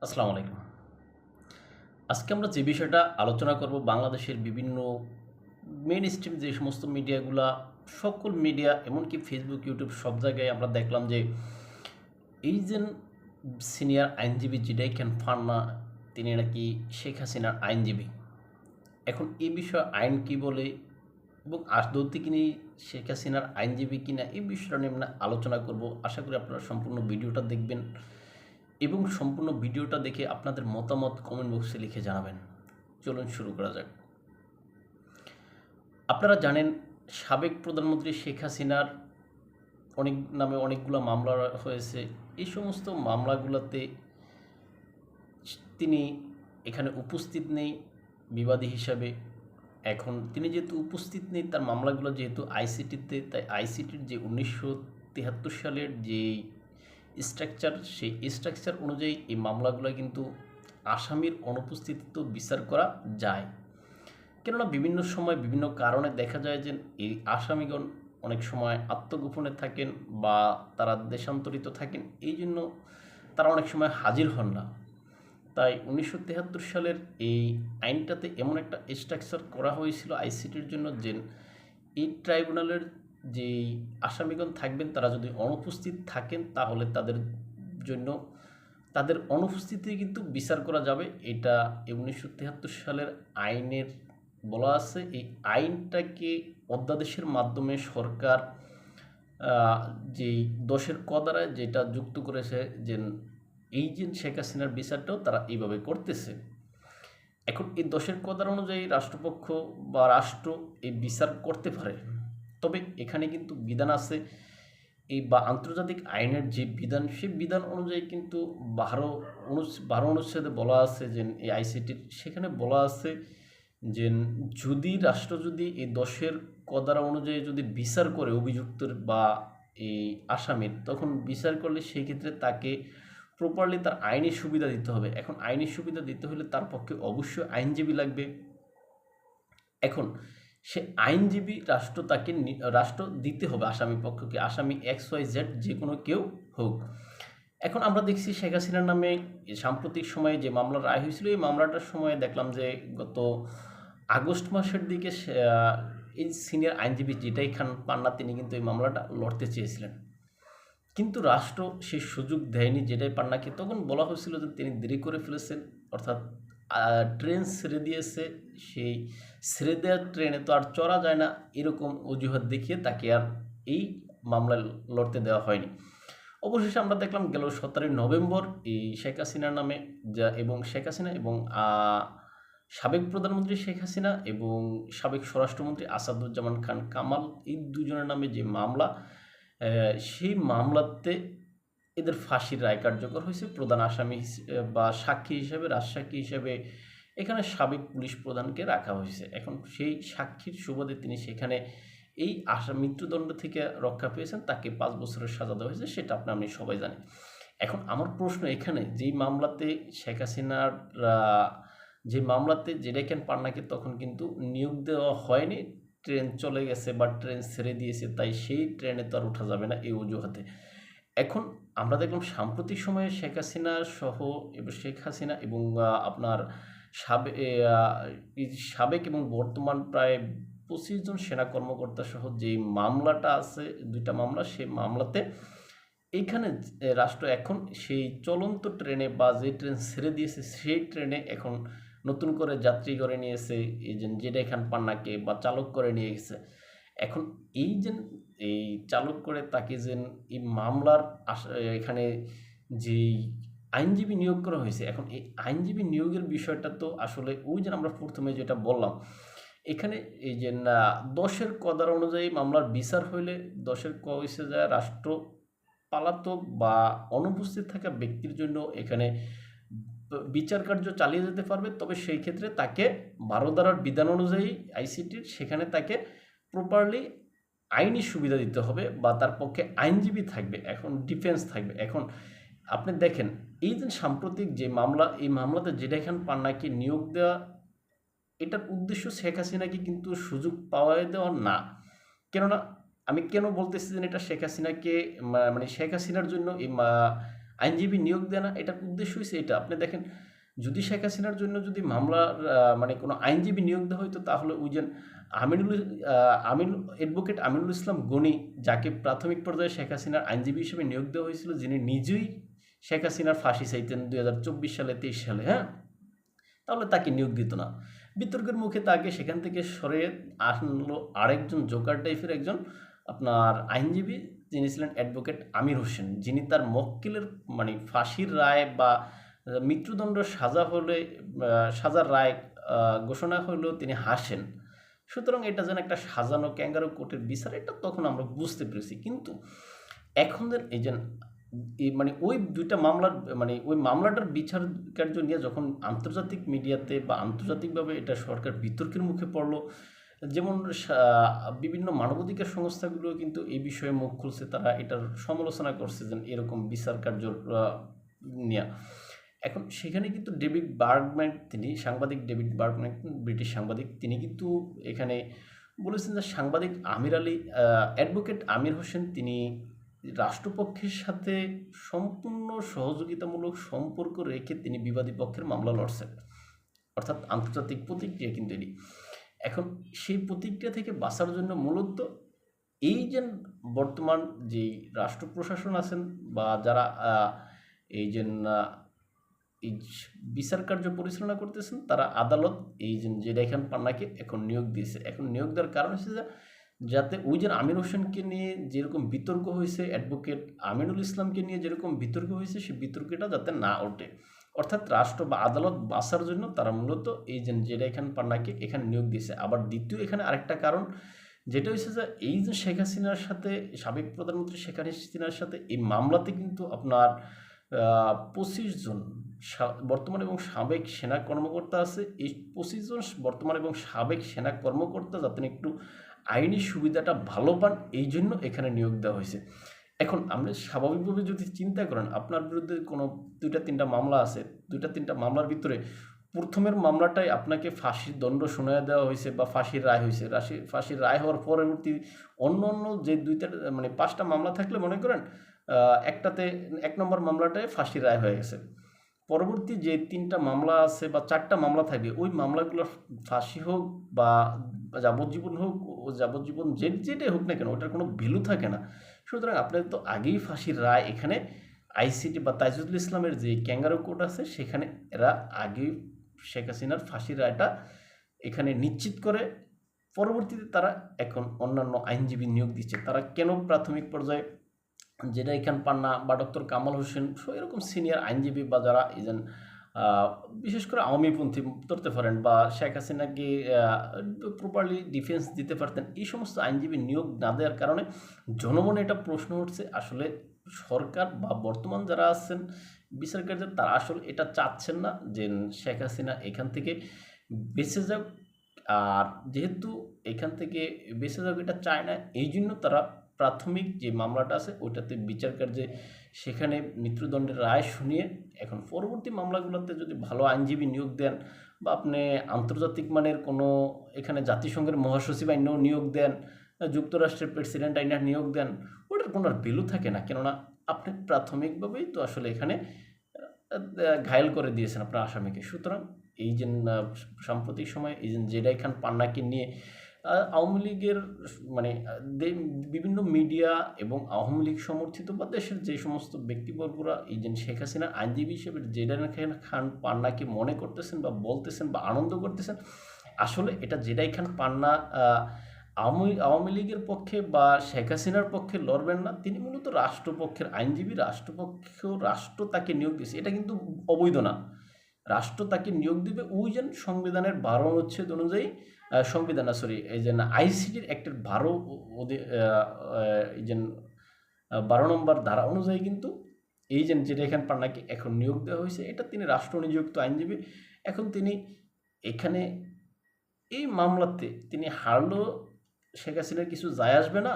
আসসালামু আলাইকুম। আজকে আমরা যে বিষয়টা আলোচনা করব বাংলাদেশের বিভিন্ন মেইনস্ট্রিম যে সমস্ত মিডিয়াগুলা সকল মিডিয়া এমনকি ফেসবুক, ইউটিউব সব জায়গায় আমরা দেখলাম যে এই যে সিনিয়র আইনজীবী জিডাইখান ফান্না তিনি নাকি শেখ হাসিনার আইনজীবী। এখন এই বিষয়ে আইন কি বলে এবং আদৌ তিনি শেখ হাসিনার আইনজীবী কিনা এই বিষয়টা নিয়ে আমরা আলোচনা করব। আশা করি আপনারা সম্পূর্ণ ভিডিওটা দেখবেন এবং সম্পূর্ণ ভিডিওটা দেখে আপনাদের মতামত কমেন্ট বক্সে লিখে জানাবেন। চলুন শুরু করা যাক। আপনারা জানেন সাবেক প্রধানমন্ত্রী শেখ হাসিনার নামে অনেকগুলো মামলা হয়েছে। এই সমস্ত মামলাগুলোতে তিনি এখানে উপস্থিত নেই বিবাদী হিসাবে। এখন তিনি যেহেতু উপস্থিত নেই, তার মামলাগুলো যেহেতু আইসিটিতে, তাই আইসিটির যে 1973 সালের যে স্ট্রাকচার, সেই স্ট্রাকচার অনুযায়ী এই মামলাগুলো কিন্তু আসামির অনুপস্থিতিতে বিচার করা যায়। কেননা বিভিন্ন সময় বিভিন্ন কারণে দেখা যায় যে এই আসামিগণ অনেক সময় আত্মগোপনে থাকেন বা তারা দেশান্তরিত থাকেন, এই জন্য তারা অনেক সময় হাজির হন না। তাই 1973 সালের এই আইনটাতে এমন একটা স্ট্রাকচার করা হয়েছিল আইসিটির জন্য যে এই ট্রাইব্যুনালের যেই আসামিগণ থাকবেন তারা যদি অনুপস্থিত থাকেন তাহলে তাদের জন্য তাদের অনুপস্থিতি কিন্তু বিচার করা যাবে। এটা 1973 সালের আইনের বলা আছে। এই আইনটাকে অধ্যাদেশের মাধ্যমে সরকার যেই দোষের কদারায় যেটা যুক্ত করেছে যে এই যে শেখ হাসিনার বিচারটাও তারা এইভাবে করতেছে। এখন এই দোষের কদার অনুযায়ী রাষ্ট্রপক্ষ বা রাষ্ট্র এই বিচার করতে পারে, তবে এখানে কিন্তু বিধান আছে এই বা আন্তর্জাতিক আইনের যে বিধান, সেই বিধান অনুযায়ী কিন্তু 12 অনুচ্ছেদে বলা আছে যে এই আইসিটির সেখানে বলা আছে যে যদি রাষ্ট্র যদি এই দোষের কদারা অনুযায়ী যদি বিচার করে অভিযুক্তের বা এই আসামির, তখন বিচার করলে সেই ক্ষেত্রে তাকে প্রপারলি তার আইনি সুবিধা দিতে হবে। এখন আইনি সুবিধা দিতে হলে তার পক্ষে অবশ্যই আইনজীবী লাগবে। এখন সে আইনজীবী রাষ্ট্র দিতে হবে আসামি পক্ষকে, আসামি XYZ যে কোনো কেউ হোক। এখন আমরা দেখছি শেখ হাসিনার নামে সাম্প্রতিক সময়ে যে মামলা রায় হয়েছিল, এই মামলাটার সময় দেখলাম যে গত আগস্ট মাসের দিকে এই সিনিয়র আইনজীবী জিটাই খান পান্না তিনি কিন্তু এই মামলাটা লড়তে চেয়েছিলেন, কিন্তু রাষ্ট্র সেই সুযোগ দেয়নি জেডাই পান্নাকে। তখন বলা হয়েছিল যে তিনি দেরি করে ফেলেছেন, অর্থাৎ ট্রেন ছেড়ে দিয়েছে, সেই ছেড়ে দেওয়ার ট্রেনে তো আর চড়া যায় না, এরকম অজুহাত দেখিয়ে তাকে আর এই মামলায় লড়তে দেওয়া হয়নি। অবশেষে আমরা দেখলাম গেল 17 নভেম্বর এই শেখ হাসিনার নামে এবং শেখ হাসিনা এবং সাবেক প্রধানমন্ত্রী শেখ হাসিনা এবং সাবেক স্বরাষ্ট্রমন্ত্রী আসাদুজ্জামান খান কামাল, এই দুজনের নামে যে মামলা, সেই মামলাতে এদের ফাঁসির রায় কার্যকর হয়েছে। প্রধান আসামি বা সাক্ষী হিসেবে, রাজসাক্ষী হিসেবে এখানে সাবেক পুলিশ প্রধানকে রাখা হয়েছে। এখন সেই সাক্ষীর সুবাদে তিনি সেখানে এই মৃত্যুদণ্ড থেকে রক্ষা পেয়েছেন, তাকে 5 বছরের সাজা দেওয়া হয়েছে, সেটা আমি সবাই জানি। এখন আমার প্রশ্ন এখানে, যেই মামলাতে শেখ হাসিনার যে মামলাতে জেডাইখান পান্নাকে তখন কিন্তু নিয়োগ দেওয়া হয়নি, ট্রেন চলে গেছে বা ট্রেন ছেড়ে দিয়েছে, তাই সেই ট্রেনে তো আর ওঠা যাবে না এই অজুহাতে। এখন আমরা দেখলাম সাম্প্রতিক সময়ে শেখ হাসিনা এবং আপনার সাবেক এবং বর্তমান প্রায় 25 জন সেনা কর্মকর্তা সহ যেই মামলাটা আছে, 2টা মামলা, সেই মামলাতে এইখানে রাষ্ট্র এখন সেই চলন্ত ট্রেনে বা যে ট্রেন ছেড়ে দিয়েছে সেই ট্রেনে এখন নতুন করে যাত্রী করে নিয়েছে এই যে জেডাই খান পান্নাকে বা চালক করে নিয়ে গেছে। এখন এই যে এই চালক করে তাকে যে এই মামলার এখানে যেই আইনজীবী নিয়োগ করা হয়েছে, এখন এই আইনজীবী নিয়োগের বিষয়টা তো আসলে ওই যে আমরা প্রথমে যেটা বললাম, এখানে এই যে না দোষের কদার অনুযায়ী মামলার বিচার হইলে দোষের হয়েছে যায় রাষ্ট্র পলাতক বা অনুপস্থিত থাকা ব্যক্তির জন্য এখানে বিচার কার্য চালিয়ে যেতে পারবে, তবে সেই ক্ষেত্রে তাকে 12 ধারার বিধান অনুযায়ী আইসিটির সেখানে তাকে প্রপারলি আইনি সুবিধা দিতে হবে বা তার পক্ষে আইনজীবী থাকবে, এখন ডিফেন্স থাকবে। এখন আপনি দেখেন এই যে সাম্প্রতিক যে মামলা, এই মামলাতে জেডাই খান পান্নাকে নিয়োগ দেওয়া, এটার উদ্দেশ্য শেখ হাসিনাকে কিন্তু সুযোগ পাওয়া দেওয়া না। কেননা আমি কেন বলতেছি যে এটা শেখ হাসিনাকে মানে শেখ হাসিনার জন্য এই আইনজীবী নিয়োগ দেয় না, এটার উদ্দেশ্য হচ্ছে এটা। আপনি দেখেন, যদি শেখ হাসিনার জন্য যদি মামলার মানে কোনো আইনজীবী নিয়োগ দেওয়া হইতো, তাহলে ওই যে আমিনুল আমিন অ্যাডভোকেট আমিনুল ইসলাম গনি, যাকে প্রাথমিক পর্যায়ে শেখ হাসিনার আইনজীবী হিসেবে নিয়োগ দেওয়া হয়েছিল, যিনি নিজেই শেখ হাসিনার ফাঁসি চাইতেন 2024 সালে 23 সালে, হ্যাঁ, তাহলে তাকে নিয়োগ দিত না। বিতর্কের মুখে তাকে সেখান থেকে সরিয়ে আনলো আরেকজন জোকার টাইপের একজন আপনার আইনজীবী, যিনি ছিলেন অ্যাডভোকেট আমির হোসেন, যিনি তার মক্কেলের মানে ফাঁসির রায় বা মৃত্যুদণ্ড সাজা হলে সাজার রায় ঘোষণা হলেও তিনি হাসেন। সুতরাং এটা যেন একটা সাজানো ক্যাঙ্গারু কোর্টের বিচার, এটা তখন আমরা বুঝতে পেরেছি। কিন্তু এখন এই যে মানে ওই দুইটা মামলার মানে ওই মামলাটার বিচার কার্য নিয়ে যখন আন্তর্জাতিক মিডিয়াতে বা আন্তর্জাতিকভাবে এটা সরকার বিতর্কের মুখে পড়লো, যেমন বিভিন্ন মানবাধিকার সংস্থাগুলো কিন্তু এই বিষয়ে মুখ খুলছে, তারা এটার সমালোচনা করছে যে এরকম বিচার কার্য নিয়ে। এখন সেখানে কিন্তু ডেভিড বার্গম্যান, তিনি সাংবাদিক ডেভিড বার্গম্যান, ব্রিটিশ সাংবাদিক, তিনি কিন্তু এখানে বলেছেন যে সাংবাদিক আমির আলী অ্যাডভোকেট আমির হোসেন তিনি রাষ্ট্রপক্ষের সাথে সম্পূর্ণ সহযোগিতামূলক সম্পর্ক রেখে তিনি বিবাদী পক্ষের মামলা লড়ছেন, অর্থাৎ আন্তর্জাতিক প্রতিক্রিয়া কিন্তু এটি। এখন সেই প্রতিক্রিয়া থেকে বাঁচার জন্য মূলত এই যে বর্তমান যেই রাষ্ট্র প্রশাসন আছেন বা যারা এই যে এই বিচার কার্য পরিচালনা করতেছেন, তারা আদালত এই যে জেডাইখান পান্নাকে এখন নিয়োগ দিয়েছে। এখন নিয়োগ দেওয়ার কারণ হচ্ছে যে যাতে ওই যে আমির হোসেনকে নিয়ে যেরকম বিতর্ক হয়েছে, অ্যাডভোকেট আমিনুল ইসলামকে নিয়ে যেরকম বিতর্ক হয়েছে, সেই বিতর্কটা যাতে না ওঠে, অর্থাৎ রাষ্ট্র বা আদালত বাঁচার জন্য তারা মূলত এই যে জেডাইখান পান্নাকে এখানে নিয়োগ দিয়েছে। আবার দ্বিতীয় এখানে আরেকটা কারণ যেটা হচ্ছে যে এই যে শেখ হাসিনার সাথে, সাবেক প্রধানমন্ত্রী শেখ হাসিনার সাথে এই মামলাতে কিন্তু আপনার 25 জন বর্তমান এবং সাবেক সেনা কর্মকর্তা আছে। এই 25 জন বর্তমান এবং সাবেক সেনা কর্মকর্তা যাতে একটু আইনি সুবিধাটা ভালো পান, এই জন্য এখানে নিয়োগ দেওয়া হয়েছে। এখন আপনি স্বাভাবিকভাবে যদি চিন্তা করেন, আপনার বিরুদ্ধে কোনো 2-3টা মামলা আছে, 2-3টা মামলার ভিতরে প্রথমের মামলাটাই আপনাকে ফাঁসির দণ্ড শুনিয়ে দেওয়া হয়েছে বা ফাঁসির রায় হয়েছে, ফাঁসির রায় হওয়ার পরবর্তী অন্য অন্য যে 2টা মানে 5টা মামলা থাকলে মনে করেন একটাতে 1 নম্বর মামলাটায় ফাঁসির রায় হয়ে গেছে, পরবর্তী যে 3টা মামলা আছে বা 4টা মামলা থাকবে, ওই মামলাগুলো ফাঁসি হোক বা যাবজ্জীবন হোক, ও যাবজ্জীবন যেটাই হোক না কেন, ওটার কোনো ভ্যালু থাকে না। সুতরাং আপনার তো আগেই ফাঁসির রায় এখানে আইসিটি বা তাইজুল ইসলামের যে ক্যাঙ্গারু কোর্ট আছে, সেখানে এরা আগেই শেখ হাসিনার ফাঁসির রায়টা এখানে নিশ্চিত করে পরবর্তীতে তারা এখন অন্যান্য আইনজীবী নিয়োগ দিচ্ছে। তারা কেন প্রাথমিক পর্যায়ে জেডাইখান পান্না বা ডক্টর কামাল হোসেন এরকম সিনিয়র আইনজীবী বা যারা এজেন্ট বিশেষ করে আওয়ামীপন্থী ধরতে পারেন বা শেখ হাসিনাকে প্রপারলি ডিফেন্স দিতে পারতেন, এই সমস্ত আইনজীবী নিয়োগ না দেওয়ার কারণে জনমনে এটা প্রশ্ন উঠছে, আসলে সরকার বা বর্তমান যারা আছেন বিচার কার্যের, তারা আসলে এটা চাচ্ছেন না যে শেখ হাসিনা এখান থেকে বেঁচে যাক। আর যেহেতু এখান থেকে বেঁচে যাক এটা চায় না, এই জন্য তারা প্রাথমিক যে মামলাটা আছে ওইটাতে বিচার কার্যে সেখানে মৃত্যুদণ্ডের রায় শুনিয়ে এখন পরবর্তী মামলাগুলোতে যদি ভালো আইনজীবী নিয়োগ দেন বা আপনি আন্তর্জাতিক মানের কোনো এখানে জাতিসংঘের মহাসচিব আইনেও নিয়োগ দেন, যুক্তরাষ্ট্রের প্রেসিডেন্ট আইনে নিয়োগ দেন, ওটার কোনো আর ভ্যালু থাকে না। কেননা আপনি প্রাথমিকভাবেই তো আসলে এখানে ঘায়েল করে দিয়েছেন আপনার আসামিকে। সুতরাং এই যে সাম্প্রতিক সময়ে এই যে জেডাইখান পান্নাকে নিয়ে আওয়ামী লীগের মানে বিভিন্ন মিডিয়া এবং আওয়ামী লীগ সমর্থিত বা দেশের যে সমস্ত ব্যক্তিবর্গরা এই যে শেখ হাসিনার আইনজীবী হিসেবে জেডাইখান পান্নাকে মনে করতেছেন বা বলতেছেন বা আনন্দ করতেছেন, আসলে এটা জেডাইখান পান্না আওয়ামী লীগের পক্ষে বা শেখ হাসিনার পক্ষে লড়বেন না, তিনি মূলত রাষ্ট্রপক্ষের আইনজীবী, রাষ্ট্র তাকে নিয়োগ দিয়েছে, এটা কিন্তু অবৈধ না। রাষ্ট্র তাকে নিয়োগ দিবে ওই যে সংবিধানের 12 অনুচ্ছেদ অনুযায়ী, এই যে আইসিটির অ্যাক্টের 12 নম্বর ধারা অনুযায়ী কিন্তু এই যে জেডাইখান পান্নাকে এখন নিয়োগ দেওয়া হয়েছে, এটা তিনি রাষ্ট্র নিযুক্ত আইনজীবী। এখন তিনি এখানে এই মামলাতে তিনি হারলেও শেখ হাসিনার কিছু যায় আসবে না,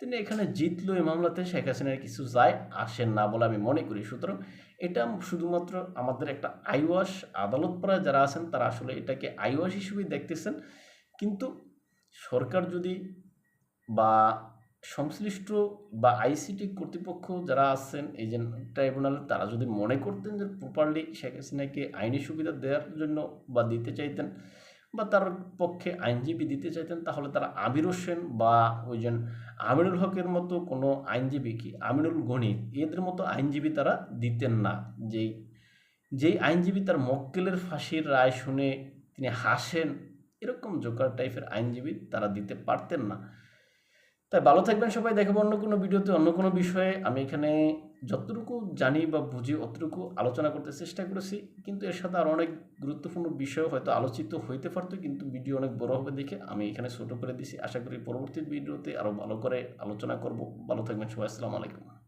তিনি এখানে জিতলো এই মামলাতে শেখ হাসিনার কিছু যায় আসেন না বলে আমি মনে করি। সুতরাং এটা শুধুমাত্র আমাদের একটা আইওয়াশ, আদালত পাড়ায় যারা আছেন তারা আসলে এটাকে আইওয়াশ হিসেবেই দেখতেছেন। কিন্তু সরকার যদি বা সংশ্লিষ্ট বা আইসিটি কর্তৃপক্ষ যারা আছেন এই যে ট্রাইব্যুনালে, তারা যদি মনে করতেন যে প্রপারলি শেখ হাসিনাকে আইনি সুবিধা দেওয়ার জন্য বা দিতে চাইতেন, বা তার পক্ষে আইনজীবী দিতে চাইতেন, তাহলে তারা আমির হোসেন বা ওই যে আমিনুল হকের মতো কোনো আইনজীবী, কি আমিনুল গণি, এদের মতো আইনজীবী তারা দিতেন না। যেই যেই আইনজীবী তার মক্কেলের ফাঁসির রায় শুনে তিনি হাসেন, এরকম জোকার টাইপের আইনজীবী তারা দিতে পারতেন না। তাই ভালো থাকবেন সবাই, দেখাবো অন্য কোনো ভিডিওতে অন্য কোনো বিষয়ে। আমি এখানে যতটুকু জানি বা বুঝি অতটুকু আলোচনা করতে চেষ্টা করেছি, কিন্তু এর সাথে আরও অনেক গুরুত্বপূর্ণ বিষয় হয়তো আলোচিত হইতে পারতো, কিন্তু ভিডিও অনেক বড় হবে দেখে আমি এখানে ছোট করে দিছি। আশা করি পরবর্তী ভিডিওতে আরও ভালো করে আলোচনা করব। ভালো থাকবেন সবাই, আসসালামু আলাইকুম।